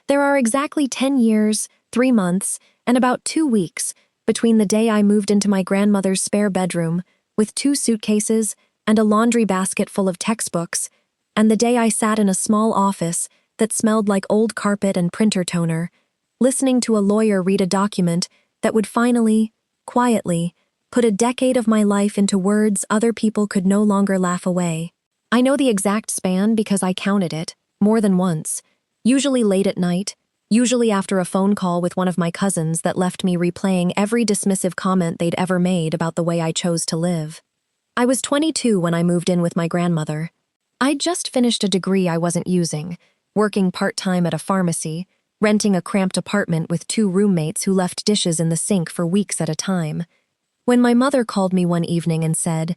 There are exactly 10 years, 3 months, and about 2 weeks between the day I moved into my grandmother's spare bedroom with 2 suitcases and a laundry basket full of textbooks, and the day I sat in a small office that smelled like old carpet and printer toner, listening to a lawyer read a document that would finally, quietly, put a decade of my life into words other people could no longer laugh away. I know the exact span because I counted it, more than once, usually late at night, usually after a phone call with one of my cousins that left me replaying every dismissive comment they'd ever made about the way I chose to live. I was 22 when I moved in with my grandmother. I'd just finished a degree I wasn't using, working part-time at a pharmacy, renting a cramped apartment with 2 roommates who left dishes in the sink for weeks at a time, when my mother called me one evening and said,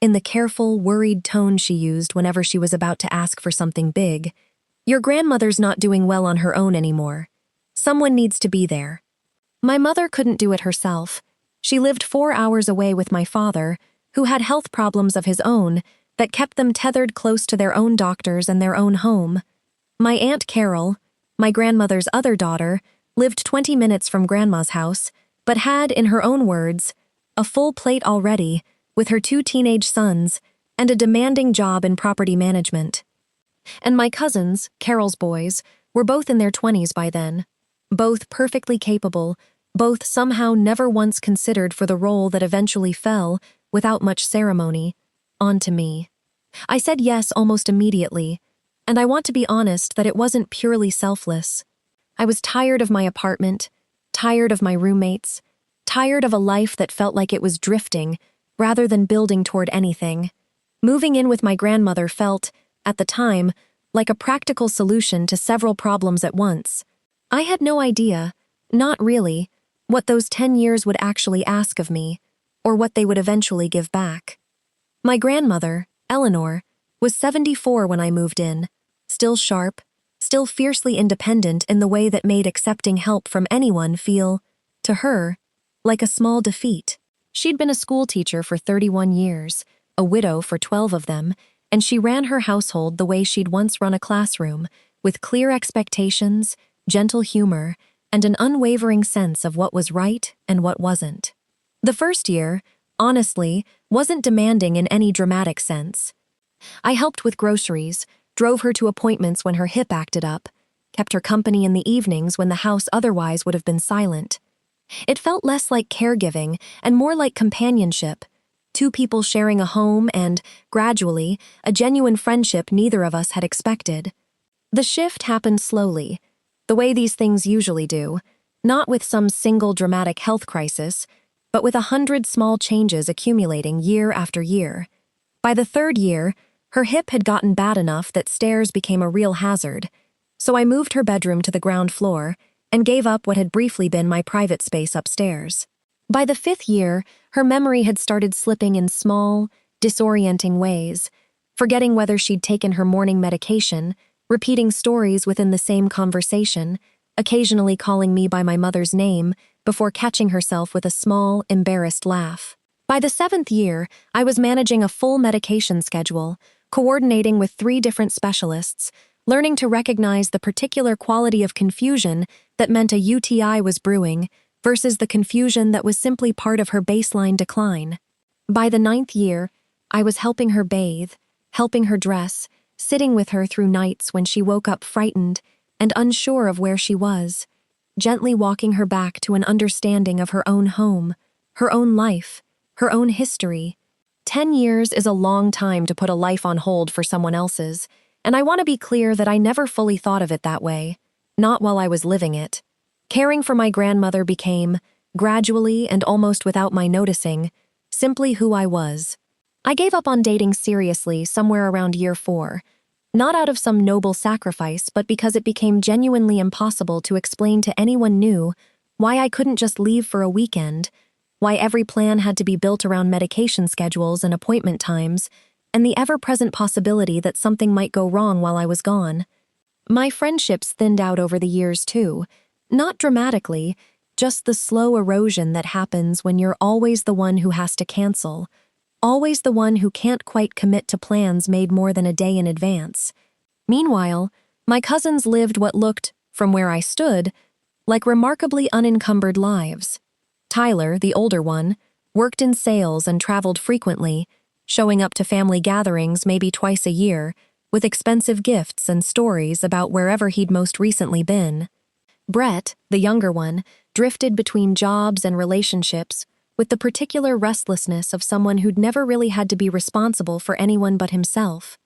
in the careful, worried tone she used whenever she was about to ask for something big, "Your grandmother's not doing well on her own anymore. Someone needs to be there." My mother couldn't do it herself. She lived 4 hours away with my father, who had health problems of his own that kept them tethered close to their own doctors and their own home. My Aunt Carol, my grandmother's other daughter, lived 20 minutes from Grandma's house, but had, in her own words, a full plate already, with her 2 teenage sons, and a demanding job in property management. And my cousins, Carol's boys, were both in their 20s by then, both perfectly capable, both somehow never once considered for the role that eventually fell, without much ceremony, onto me. I said yes almost immediately, and I want to be honest that it wasn't purely selfless. I was tired of my apartment, tired of my roommates, tired of a life that felt like it was drifting rather than building toward anything. Moving in with my grandmother felt, at the time, like a practical solution to several problems at once. I had no idea, not really, what those 10 years would actually ask of me, or what they would eventually give back. My grandmother, Eleanor, was 74 when I moved in, still sharp, still fiercely independent in the way that made accepting help from anyone feel, to her, like a small defeat. She'd been a school teacher for 31 years, a widow for 12 of them, and she ran her household the way she'd once run a classroom, with clear expectations, gentle humor, and an unwavering sense of what was right and what wasn't. The first year, honestly, wasn't demanding in any dramatic sense. I helped with groceries, drove her to appointments when her hip acted up, kept her company in the evenings when the house otherwise would have been silent. It felt less like caregiving and more like companionship, 2 people sharing a home and, gradually, a genuine friendship neither of us had expected. The shift happened slowly, the way these things usually do, not with some single dramatic health crisis, but with 100 small changes accumulating year after year. By the 3rd year, her hip had gotten bad enough that stairs became a real hazard, so I moved her bedroom to the ground floor and gave up what had briefly been my private space upstairs. By the 5th year, her memory had started slipping in small, disorienting ways, forgetting whether she'd taken her morning medication, repeating stories within the same conversation, occasionally calling me by my mother's name before catching herself with a small, embarrassed laugh. By the 7th year, I was managing a full medication schedule, coordinating with 3 different specialists, learning to recognize the particular quality of confusion that meant a UTI was brewing versus the confusion that was simply part of her baseline decline. By the 9th year, I was helping her bathe, helping her dress, sitting with her through nights when she woke up frightened and unsure of where she was, gently walking her back to an understanding of her own home, her own life, her own history. 10 years is a long time to put a life on hold for someone else's, and I want to be clear that I never fully thought of it that way, not while I was living it. Caring for my grandmother became, gradually and almost without my noticing, simply who I was. I gave up on dating seriously somewhere around year 4, not out of some noble sacrifice, but because it became genuinely impossible to explain to anyone new why I couldn't just leave for a weekend, why every plan had to be built around medication schedules and appointment times, and the ever-present possibility that something might go wrong while I was gone. My friendships thinned out over the years too, not dramatically, just the slow erosion that happens when you're always the one who has to cancel, always the one who can't quite commit to plans made more than a day in advance. Meanwhile, my cousins lived what looked, from where I stood, like remarkably unencumbered lives. Tyler, the older one, worked in sales and traveled frequently, showing up to family gatherings maybe twice a year, with expensive gifts and stories about wherever he'd most recently been. Brett, the younger one, drifted between jobs and relationships, with the particular restlessness of someone who'd never really had to be responsible for anyone but himself.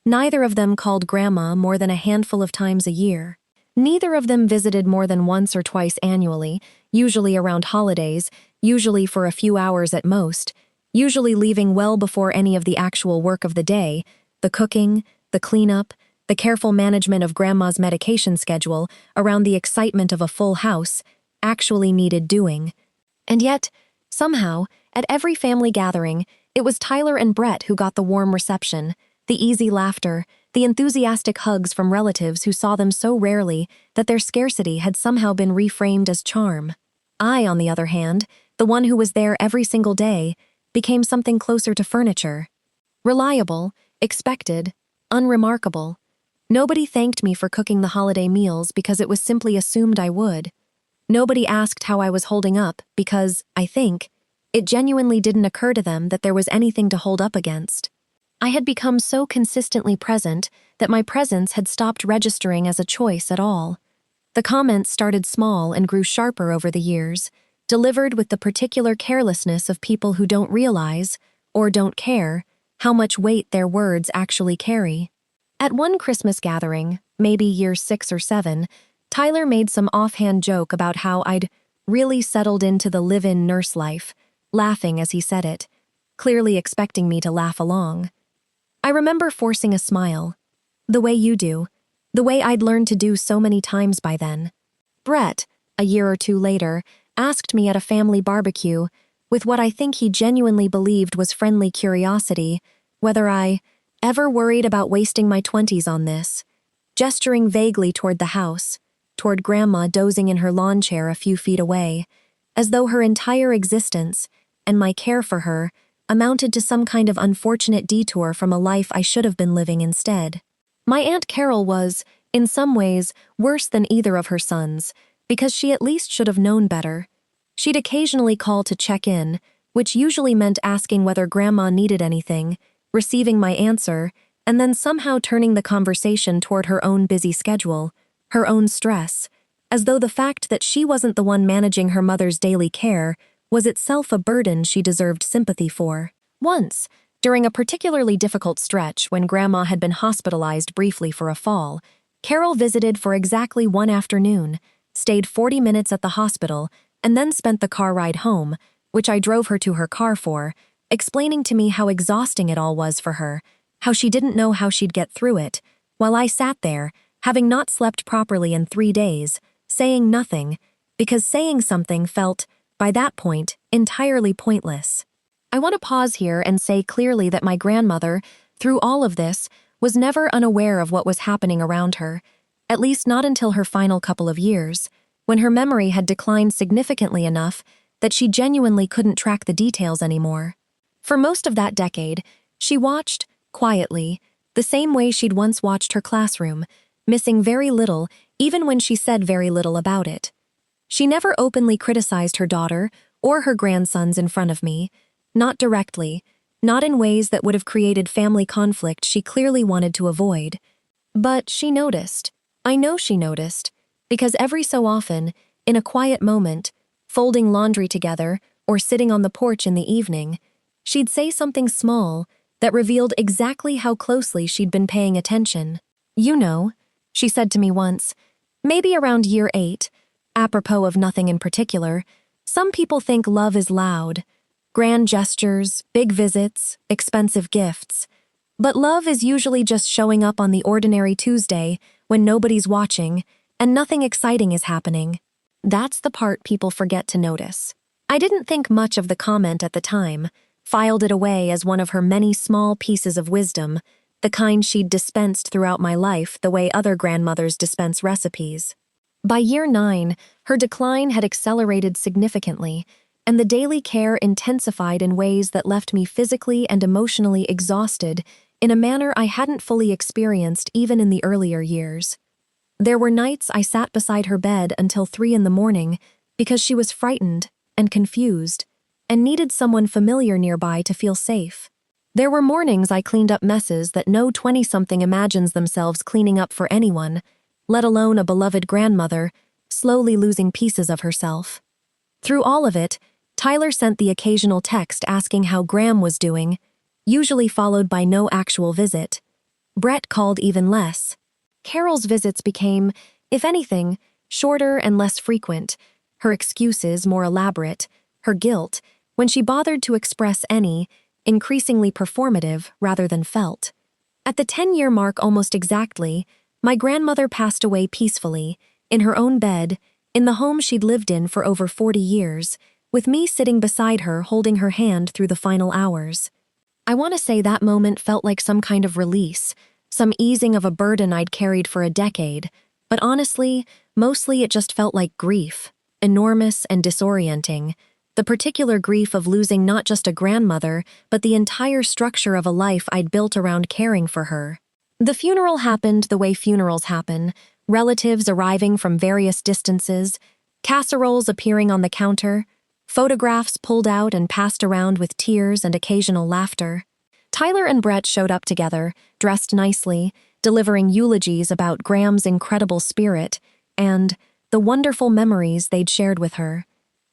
Neither of them called Grandma more than a handful of times a year. Neither of them visited more than once or twice annually, usually around holidays, usually for a few hours at most, usually leaving well before any of the actual work of the day, the cooking, the cleanup, the careful management of Grandma's medication schedule around the excitement of a full house, actually needed doing. And yet, somehow, at every family gathering, it was Tyler and Brett who got the warm reception, the easy laughter, the enthusiastic hugs from relatives who saw them so rarely that their scarcity had somehow been reframed as charm. I, on the other hand, the one who was there every single day, became something closer to furniture. Reliable, expected, unremarkable. Nobody thanked me for cooking the holiday meals because it was simply assumed I would. Nobody asked how I was holding up because, I think, it genuinely didn't occur to them that there was anything to hold up against. I had become so consistently present that my presence had stopped registering as a choice at all. The comments started small and grew sharper over the years, delivered with the particular carelessness of people who don't realize, or don't care, how much weight their words actually carry. At one Christmas gathering, maybe year 6 or 7, Tyler made some offhand joke about how I'd really settled into the live-in nurse life, laughing as he said it, clearly expecting me to laugh along. I remember forcing a smile. The way you do. The way I'd learned to do so many times by then. Brett, a year or two later, asked me at a family barbecue, with what I think he genuinely believed was friendly curiosity, whether I ever worried about wasting my 20s on this, gesturing vaguely toward the house, toward Grandma dozing in her lawn chair a few feet away, as though her entire existence, and my care for her, amounted to some kind of unfortunate detour from a life I should have been living instead. My Aunt Carol was, in some ways, worse than either of her sons, because she at least should have known better. She'd occasionally call to check in, which usually meant asking whether Grandma needed anything, receiving my answer, and then somehow turning the conversation toward her own busy schedule, her own stress, as though the fact that she wasn't the one managing her mother's daily care was itself a burden she deserved sympathy for. Once, during a particularly difficult stretch when Grandma had been hospitalized briefly for a fall, Carol visited for exactly one afternoon, stayed 40 minutes at the hospital, and then spent the car ride home, which I drove her to her car for, explaining to me how exhausting it all was for her, how she didn't know how she'd get through it, while I sat there, having not slept properly in 3 days, saying nothing, because saying something felt, by that point, entirely pointless. I want to pause here and say clearly that my grandmother, through all of this, was never unaware of what was happening around her, at least not until her final couple of years, when her memory had declined significantly enough that she genuinely couldn't track the details anymore. For most of that decade, she watched, quietly, the same way she'd once watched her classroom, missing very little even when she said very little about it. She never openly criticized her daughter or her grandsons in front of me, not directly, not in ways that would have created family conflict she clearly wanted to avoid. But she noticed. I know she noticed, because every so often, in a quiet moment, folding laundry together or sitting on the porch in the evening, she'd say something small that revealed exactly how closely she'd been paying attention. "You know," she said to me once, maybe around year 8, apropos of nothing in particular, "some people think love is loud. Grand gestures, big visits, expensive gifts. But love is usually just showing up on the ordinary Tuesday when nobody's watching and nothing exciting is happening. That's the part people forget to notice." I didn't think much of the comment at the time, filed it away as one of her many small pieces of wisdom, the kind she'd dispensed throughout my life the way other grandmothers dispense recipes. By year 9, her decline had accelerated significantly, and the daily care intensified in ways that left me physically and emotionally exhausted in a manner I hadn't fully experienced even in the earlier years. There were nights I sat beside her bed until 3 in the morning because she was frightened and confused and needed someone familiar nearby to feel safe. There were mornings I cleaned up messes that no 20-something imagines themselves cleaning up for anyone, let alone a beloved grandmother, slowly losing pieces of herself. Through all of it, Tyler sent the occasional text asking how Graham was doing, usually followed by no actual visit. Brett called even less. Carol's visits became, if anything, shorter and less frequent, her excuses more elaborate, her guilt, when she bothered to express any, increasingly performative rather than felt. At the 10-year mark almost exactly, my grandmother passed away peacefully, in her own bed, in the home she'd lived in for over 40 years, with me sitting beside her holding her hand through the final hours. I want to say that moment felt like some kind of release, some easing of a burden I'd carried for a decade, but honestly, mostly it just felt like grief, enormous and disorienting. The particular grief of losing not just a grandmother, but the entire structure of a life I'd built around caring for her. The funeral happened the way funerals happen, relatives arriving from various distances, casseroles appearing on the counter, photographs pulled out and passed around with tears and occasional laughter. Tyler and Brett showed up together, dressed nicely, delivering eulogies about Graham's incredible spirit and the wonderful memories they'd shared with her.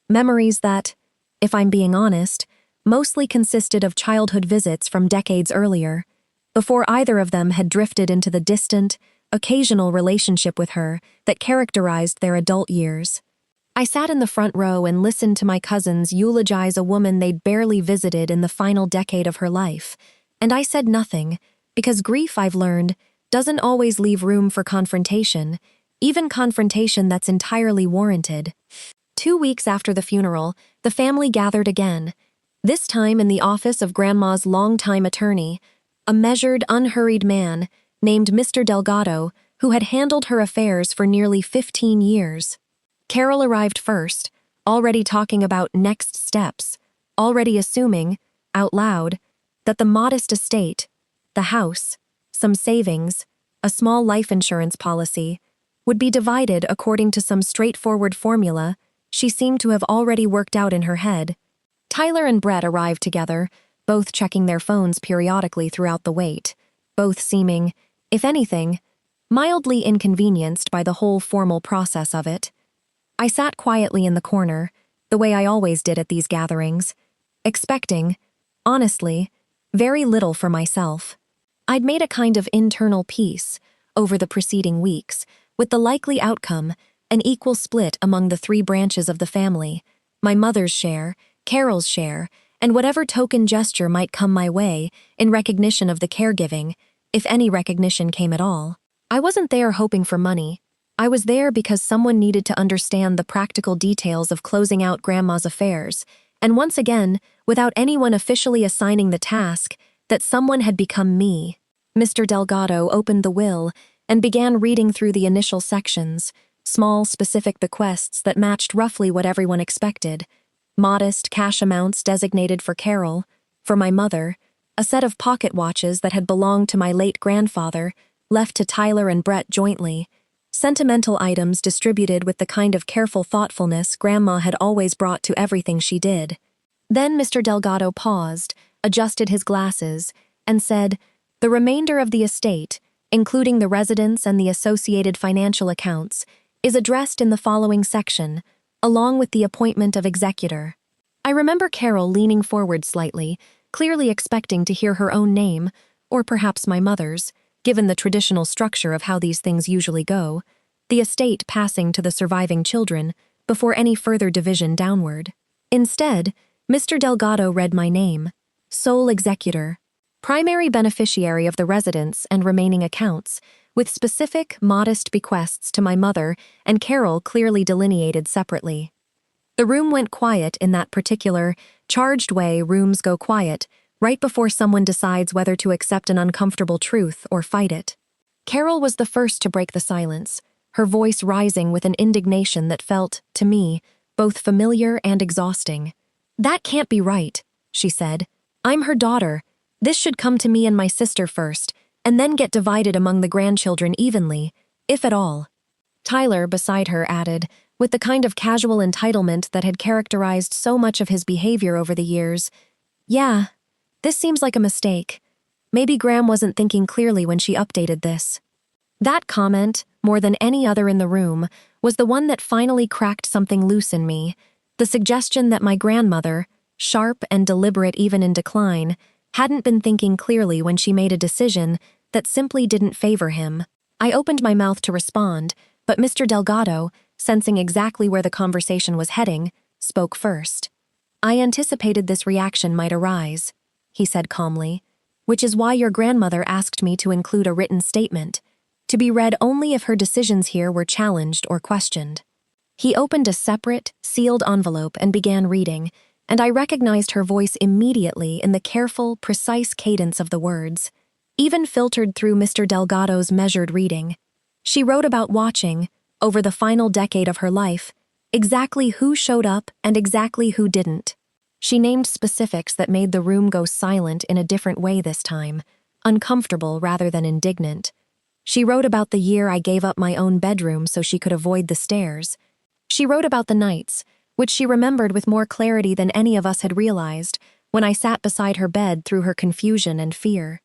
Memories that, if I'm being honest, mostly consisted of childhood visits from decades earlier, before either of them had drifted into the distant, occasional relationship with her that characterized their adult years. I sat in the front row and listened to my cousins eulogize a woman they'd barely visited in the final decade of her life, and I said nothing, because grief, I've learned, doesn't always leave room for confrontation, even confrontation that's entirely warranted. 2 weeks after the funeral, the family gathered again, this time in the office of Grandma's longtime attorney, a measured, unhurried man named Mr. Delgado, who had handled her affairs for nearly 15 years. Carol arrived first, already talking about next steps, already assuming, out loud, that the modest estate, the house, some savings, a small life insurance policy, would be divided according to some straightforward formula she seemed to have already worked out in her head. Tyler and Brett arrived together, both checking their phones periodically throughout the wait, both seeming, if anything, mildly inconvenienced by the whole formal process of it. I sat quietly in the corner, the way I always did at these gatherings, expecting, honestly, very little for myself. I'd made a kind of internal peace over the preceding weeks, with the likely outcome an equal split among the 3 branches of the family, my mother's share, Carol's share, and whatever token gesture might come my way in recognition of the caregiving, if any recognition came at all. I wasn't there hoping for money. I was there because someone needed to understand the practical details of closing out Grandma's affairs, and once again, without anyone officially assigning the task, that someone had become me. Mr. Delgado opened the will and began reading through the initial sections, small, specific bequests that matched roughly what everyone expected. Modest cash amounts designated for Carol, for my mother, a set of pocket watches that had belonged to my late grandfather, left to Tyler and Brett jointly, sentimental items distributed with the kind of careful thoughtfulness Grandma had always brought to everything she did. Then Mr. Delgado paused, adjusted his glasses, and said, "The remainder of the estate, including the residence and the associated financial accounts, is addressed in the following section, along with the appointment of executor." I remember Carol leaning forward slightly, clearly expecting to hear her own name, or perhaps my mother's, given the traditional structure of how these things usually go, the estate passing to the surviving children before any further division downward. Instead, Mr. Delgado read my name, sole executor, primary beneficiary of the residence and remaining accounts, with specific, modest bequests to my mother and Carol clearly delineated separately. The room went quiet in that particular, charged way rooms go quiet right before someone decides whether to accept an uncomfortable truth or fight it. Carol was the first to break the silence, her voice rising with an indignation that felt, to me, both familiar and exhausting. "That can't be right," she said. "I'm her daughter. This should come to me and my sister first, and then get divided among the grandchildren evenly, if at all." Tyler, beside her, added, with the kind of casual entitlement that had characterized so much of his behavior over the years, "Yeah, this seems like a mistake. Maybe Graham wasn't thinking clearly when she updated this." That comment, more than any other in the room, was the one that finally cracked something loose in me, the suggestion that my grandmother, sharp and deliberate even in decline, hadn't been thinking clearly when she made a decision that simply didn't favor him. I opened my mouth to respond, but Mr. Delgado, sensing exactly where the conversation was heading, spoke first. "I anticipated this reaction might arise," he said calmly, "which is why your grandmother asked me to include a written statement, to be read only if her decisions here were challenged or questioned." He opened a separate, sealed envelope and began reading, and I recognized her voice immediately in the careful, precise cadence of the words, even filtered through Mr. Delgado's measured reading. She wrote about watching, over the final decade of her life, exactly who showed up and exactly who didn't. She named specifics that made the room go silent in a different way this time, uncomfortable rather than indignant. She wrote about the year I gave up my own bedroom so she could avoid the stairs. She wrote about the nights, which she remembered with more clarity than any of us had realized, when I sat beside her bed through her confusion and fear.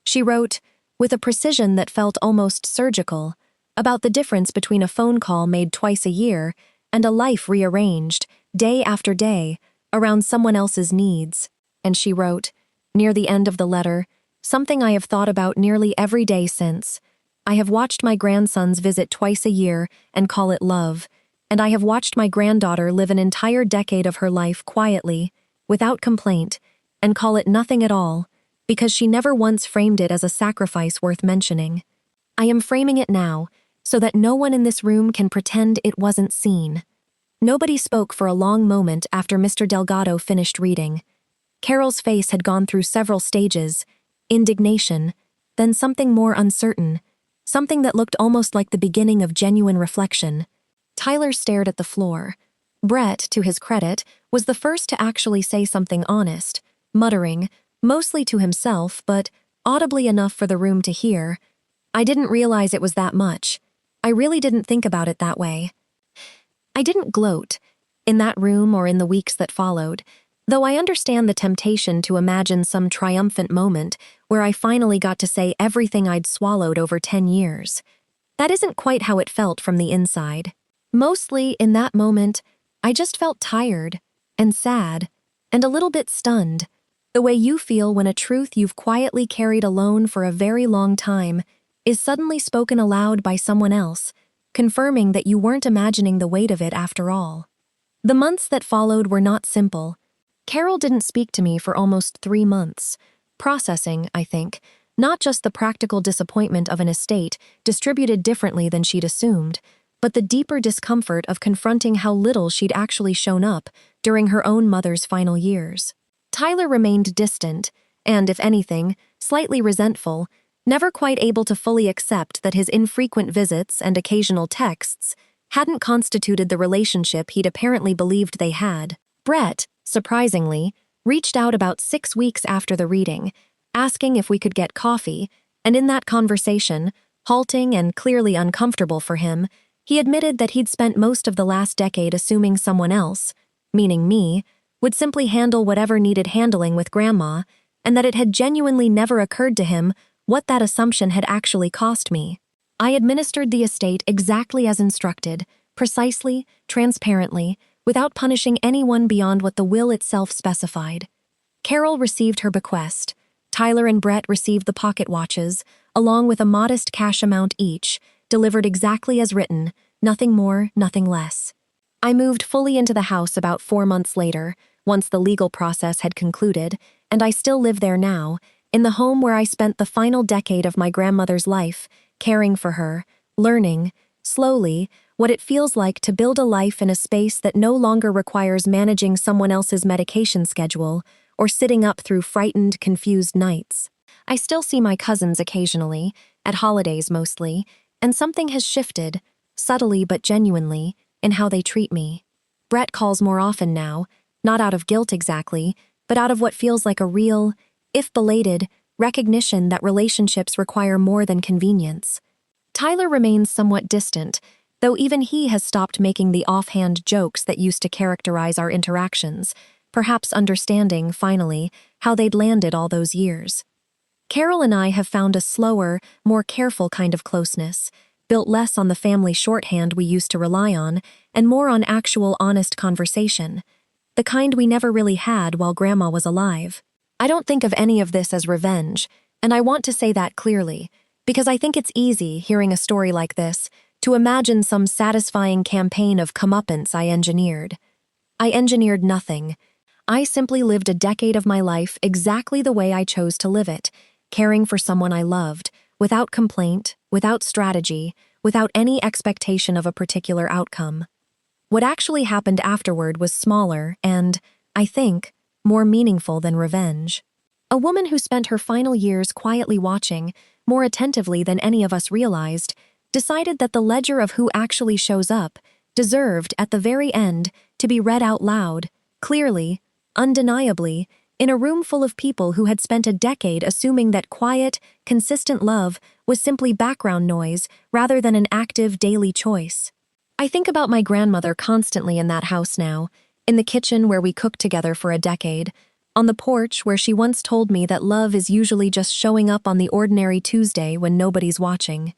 She wrote, with a precision that felt almost surgical, about the difference between a phone call made twice a year and a life rearranged, day after day, around someone else's needs. And she wrote, near the end of the letter, something I have thought about nearly every day since. "I have watched my grandsons visit twice a year and call it love, and I have watched my granddaughter live an entire decade of her life quietly, without complaint, and call it nothing at all, because she never once framed it as a sacrifice worth mentioning. I am framing it now, so that no one in this room can pretend it wasn't seen." Nobody spoke for a long moment after Mr. Delgado finished reading. Carol's face had gone through several stages: indignation, then something more uncertain, something that looked almost like the beginning of genuine reflection. Tyler stared at the floor. Brett, to his credit, was the first to actually say something honest, muttering, mostly to himself, but audibly enough for the room to hear, "I didn't realize it was that much. I really didn't think about it that way." I didn't gloat, in that room or in the weeks that followed, though I understand the temptation to imagine some triumphant moment where I finally got to say everything I'd swallowed over 10 years. That isn't quite how it felt from the inside. Mostly, in that moment, I just felt tired and sad and a little bit stunned, the way you feel when a truth you've quietly carried alone for a very long time is suddenly spoken aloud by someone else, confirming that you weren't imagining the weight of it after all. The months that followed were not simple. Carol didn't speak to me for almost 3 months, processing, I think, not just the practical disappointment of an estate distributed differently than she'd assumed, but the deeper discomfort of confronting how little she'd actually shown up during her own mother's final years. Tyler remained distant, and, if anything, slightly resentful, never quite able to fully accept that his infrequent visits and occasional texts hadn't constituted the relationship he'd apparently believed they had. Brett, surprisingly, reached out about 6 weeks after the reading, asking if we could get coffee, and in that conversation, halting and clearly uncomfortable for him, he admitted that he'd spent most of the last decade assuming someone else, meaning me, would simply handle whatever needed handling with Grandma, and that it had genuinely never occurred to him what that assumption had actually cost me. I administered the estate exactly as instructed, precisely, transparently, without punishing anyone beyond what the will itself specified. Carol received her bequest. Tyler and Brett received the pocket watches, along with a modest cash amount each, delivered exactly as written, nothing more, nothing less. I moved fully into the house about 4 months later, once the legal process had concluded, and I still live there now, in the home where I spent the final decade of my grandmother's life, caring for her, learning, slowly, what it feels like to build a life in a space that no longer requires managing someone else's medication schedule or sitting up through frightened, confused nights. I still see my cousins occasionally, at holidays mostly, and something has shifted, subtly but genuinely, in how they treat me. Brett calls more often now, not out of guilt exactly, but out of what feels like a real, if belated, recognition that relationships require more than convenience. Tyler remains somewhat distant, though even he has stopped making the offhand jokes that used to characterize our interactions, perhaps understanding, finally, how they'd landed all those years. Carol and I have found a slower, more careful kind of closeness, built less on the family shorthand we used to rely on, and more on actual honest conversation, the kind we never really had while Grandma was alive. I don't think of any of this as revenge, and I want to say that clearly, because I think it's easy, hearing a story like this, to imagine some satisfying campaign of comeuppance I engineered. I engineered nothing. I simply lived a decade of my life exactly the way I chose to live it, caring for someone I loved, without complaint, without strategy, without any expectation of a particular outcome. What actually happened afterward was smaller and, I think, more meaningful than revenge. A woman who spent her final years quietly watching, more attentively than any of us realized, decided that the ledger of who actually shows up deserved, at the very end, to be read out loud, clearly, undeniably, in a room full of people who had spent a decade assuming that quiet, consistent love was simply background noise rather than an active daily choice. I think about my grandmother constantly in that house now, in the kitchen where we cooked together for a decade, on the porch where she once told me that love is usually just showing up on the ordinary Tuesday when nobody's watching.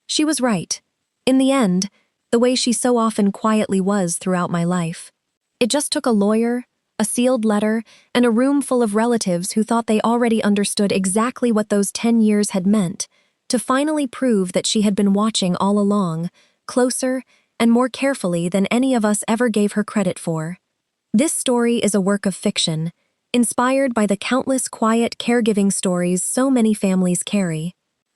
She was right. In the end, the way she so often quietly was throughout my life. It just took a lawyer, a sealed letter, and a room full of relatives who thought they already understood exactly what those 10 years had meant, to finally prove that she had been watching all along, closer and more carefully than any of us ever gave her credit for. This story is a work of fiction, inspired by the countless quiet caregiving stories so many families carry.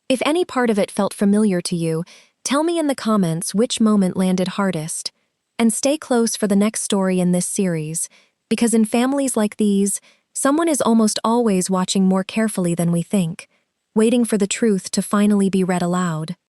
If any part of it felt familiar to you, tell me in the comments which moment landed hardest. And stay close for the next story in this series, because in families like these, someone is almost always watching more carefully than we think, waiting for the truth to finally be read aloud.